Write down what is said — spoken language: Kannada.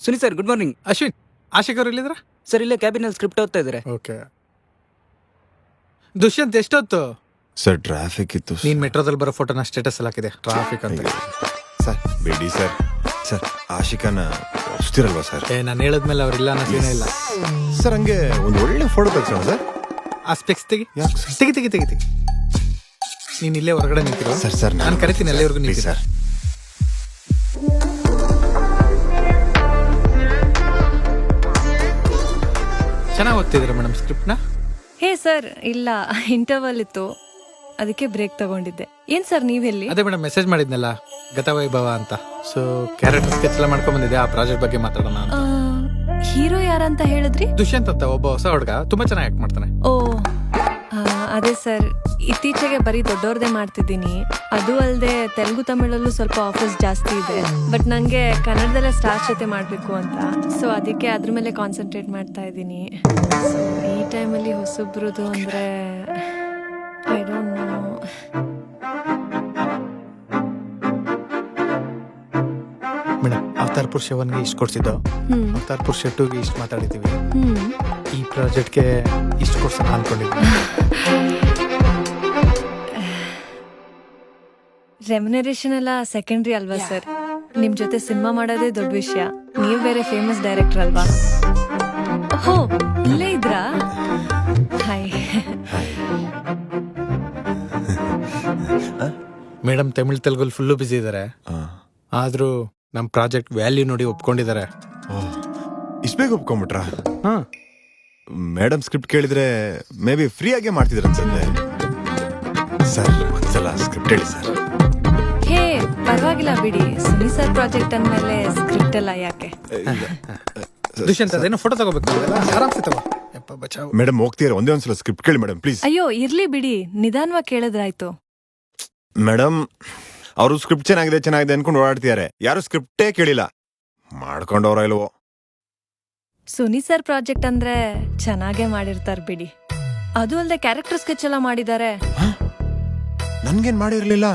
Suni sir, good morning. Ashwin, Ashiq ಅವ್ರು ಇಲ್ಲಿದ್ರ? ಸರ್, ಇಲ್ಲೇ ಕ್ಯಾಬಿನಲ್ಲಿ ಸ್ಕ್ರಿಪ್ಟ್ ಓದ್ತಾ ಇದ್ದಾರೆ. ಓಕೆ. ದುಷ್ಯಂತ್ ಎಷ್ಟೊತ್ತು? ಸರ್ ಟ್ರಾಫಿಕ್ ಇತ್ತು. ನೀನ್ ಮೆಟ್ರೋದಲ್ಲಿ ಬರೋ ಫೋಟೋನ ಸ್ಟೇಟಸ್ ಅಲ್ಲಿ ಹಾಕಿದೆ, ಟ್ರಾಫಿಕ್ ಅಂತ. ಸರ್ ಬಿಡಿ ಸರ್. ಸರ್ ಆಶಿಕಾನ ಒಪ್ಸ್ತಿರಲ್ವಾ ಸರ್? ನಾನು ಹೇಳಿದ್ಮೇಲೆ ಅವ್ರಿಲ್ಲ ಅನ್ನೋ ಸೀನೇ ಇಲ್ಲ. ಸರ್ ಹಂಗೆ ಒಂದು ಒಳ್ಳೆ ಫೋಟೋ ತೆಗ್ಸೋಣ ಸರ್. ಆ ಸ್ಪೆಕ್ಸ್ ತೆಗಿ. ಯಾಕೆ ಸರ್? ತೆಗಿ ತೆಗಿ ತೆಗಿ ತೆಗಿ. ನೀನ್ ಇಲ್ಲೇ ಹೊರಗಡೆ ನಿಂತಿರೋ. ಸರ್ ಸರ್ ನಾನು ಕರಿತೀನಿ ಅಲ್ಲಿವರೆಗೂ ನಿಂತಿ ಸರ್. ಚೆನ್ನಾಗಿ ಓದ್ತಿದ್ದೀರಾ ಮೇಡಮ್ ಸ್ಕ್ರಿಪ್ಟ್ನ? ಹೇ ಸರ್, ಇಲ್ಲ, ಇಂಟರ್ವಲ್ ಇತ್ತು, ಅದಕ್ಕೆ ಬ್ರೇಕ್ ತಗೊಂಡಿದ್ದೆ. ಏನ್ ಸರ್ ನೀವೆಲ್ಲಿ? ಅದೇ ಮೇಡಮ್ ಮೆಸೇಜ್ ಮಾಡಿದ್ನಲ್ಲ, ಗತವೈಭವ ಅಂತ. ಸೊ ಕ್ಯಾರೆಕ್ಟರ್ ಸ್ಕೆಚ್ ಎಲ್ಲ ಮಾಡ್ಕೊಂಡ್ ಬಂದಿದ್ದೆ, ಆ ಪ್ರಾಜೆಕ್ಟ್ ಬಗ್ಗೆ ಮಾತಾಡೋಣ ಅಂತ. ಹೀರೋ ಯಾರಂತ ಹೇಳಿದ್ರಿ? ದುಷ್ಯಂತ್ ಅಂತ ಒಬ್ಬ ಹೊಸ ಹುಡುಗ, ತುಂಬಾ ಚೆನ್ನಾಗಿ ಆಕ್ಟ್ ಮಾಡ್ತಾನೆ. ಓ, ಅದೇ ಸರ್, ಇತ್ತೀಚೆಗೆ ಬರೀ ದೊಡ್ಡವ್ರದೇ ಮಾಡ್ತಿದ್ದೀನಿ. ಅದು ಅಲ್ಲದೆ ತೆಲುಗು ತಮಿಳಲ್ಲೂ ಸ್ವಲ್ಪ ಆಫರ್ಸ್ ಜಾಸ್ತಿ ಇದೆ. ಬಟ್ ನಂಗೆ ಕನ್ನಡದಲ್ಲೇ ಸ್ಟಾರ್ ಜೊತೆ ಮಾಡಬೇಕು ಅಂತ, ಸೊ ಅದಕ್ಕೆ ಅದ್ರ ಮೇಲೆ ಕಾನ್ಸಂಟ್ರೇಟ್ ಮಾಡ್ತಾ ಇದ್ದೀನಿ. ಈ ಟೈಮಲ್ಲಿ ಹೊಸಬ್ರದ್ದು ಅಂದರೆ I don't know. Madam, avatar ಪುರುಷ 1ಗೆ ಇಷ್ಟು ಕೊಡ್ಸಿದ್ದು, ಅವತಾರ್ ಪುರುಷ 2ಗೆ ಇಷ್ಟು ಮಾತಾಡಿದ್ದೀವಿ. ಈ ಪ್ರಾಜೆಕ್ಟ್ಗೆ ಇಷ್ಟು ಕೊಡ್ಸೋಣ ಅನ್ಕೊಂಡಿದ್ವಿ. ರೆಮ್ಯುನರೇಷನ್ ಎಲ್ಲ ಸೆಕೆಂಡ್ರಿ ಅಲ್ವಾ ಸರ್? ನಿಮ್ ಜೊತೆ ಸಿನಿಮಾ ಮಾಡೋದೇ ದೊಡ್ಡ ವಿಷಯ. ನೀವು ಬೇರೆ ಫೇಮಸ್ ಡೈರೆಕ್ಟರ್ ಅಲ್ವಾ? ಓಹೋ, ಇಲ್ಲೇ ಇದ್ರಾ? ಹಾಯ್. ಮೇಡಮ್ ತಮಿಳ್ ತೆಲುಗಲ್ಲಿ ಫುಲ್ಲು ಬಿಸಿ ಇದ್ದಾರೆ. ಆದ್ರೂ ನಮ್ಮ ಪ್ರಾಜೆಕ್ಟ್ ವ್ಯಾಲ್ಯೂ ನೋಡಿ ಒಪ್ಕೊಂಡಿದ್ದಾರೆ. ಇಷ್ಟು ಬೇಗ ಒಪ್ಕೊಂಡ್ಬಿಟ್ರ? ಹಾ, ಮೇಡಮ್ ಸ್ಕ್ರಿಪ್ಟ್ ಕೇಳಿದ್ರೆ ಮೇ ಬಿ ಫ್ರೀ ಆಗೇ ಮಾಡ್ತಿದ್ರ ಅನ್ಸುತ್ತೆ. ಸರ್ ಒಂದ್ಸಲ ಸ್ಕ್ರಿಪ್ಟ್ ಹೇಳಿ ಸರ್. ಹೇ, ಪರವಾಗಿಲ್ಲ ಬಿಡಿ. ಸುನಿ ಸರ್ ಪ್ರಾಜೆಕ್ಟ್ ಅಂದ್ಮೇಲೆ ಸ್ಕ್ರಿಪ್ಟ್ ಎಲ್ಲ ಯಾಕೆ? ದುಷ್ಯಂತ್ ಅದೇನೋ ಫೋಟೋ ತಗೋಬೇಕು, ಆರಾಮ್ಸೆ ತಗೋ. ಯಪ್ಪ ಬಚಾವ್. ಮೇಡಮ್ ಹೋಗ್ತೀರಾ? ಒಂದೇ ಒಂದ್ಸಲ ಸ್ಕ್ರಿಪ್ಟ್ ಕೇಳಿ ಮೇಡಮ್ ಪ್ಲೀಸ್. ಅಯ್ಯೋ, ಇರ್ಲಿ ಬಿಡಿ, ನಿಧಾನವಾಗಿ ಕೇಳಿದ್ರಾಯ್ತು. ಮೇಡಮ್ ಅವರು ಸ್ಕ್ರಿಪ್ಟ್ ಚೆನ್ನಾಗಿದೆ ಅನ್ಕೊಂಡು ಓಡಾಡ್ತಿದ್ದಾರೆ. ಯಾರು ಸ್ಕ್ರಿಪ್ಟೇ ಕೇಳಿಲ್ಲ. ಮಾಡ್ಕೊಂಡವ್ರ ಇಲ್ವೋ? ಸುನಿ ಸರ್ ಪ್ರಾಜೆಕ್ಟ್ ಅಂದ್ರೆ ಚೆನ್ನಾಗೇ ಮಾಡಿರ್ತಾರ ಬಿಡಿ. ಅದು ಅಲ್ಲದೆ ಕ್ಯಾರೆಕ್ಟರ್ ಸ್ಕೆಚ್ ಎಲ್ಲ ಮಾಡಿದ್ದಾರೆ. ನನ್ಗೇನ್ ಮಾಡಿರ್ಲಿಲ್ಲ.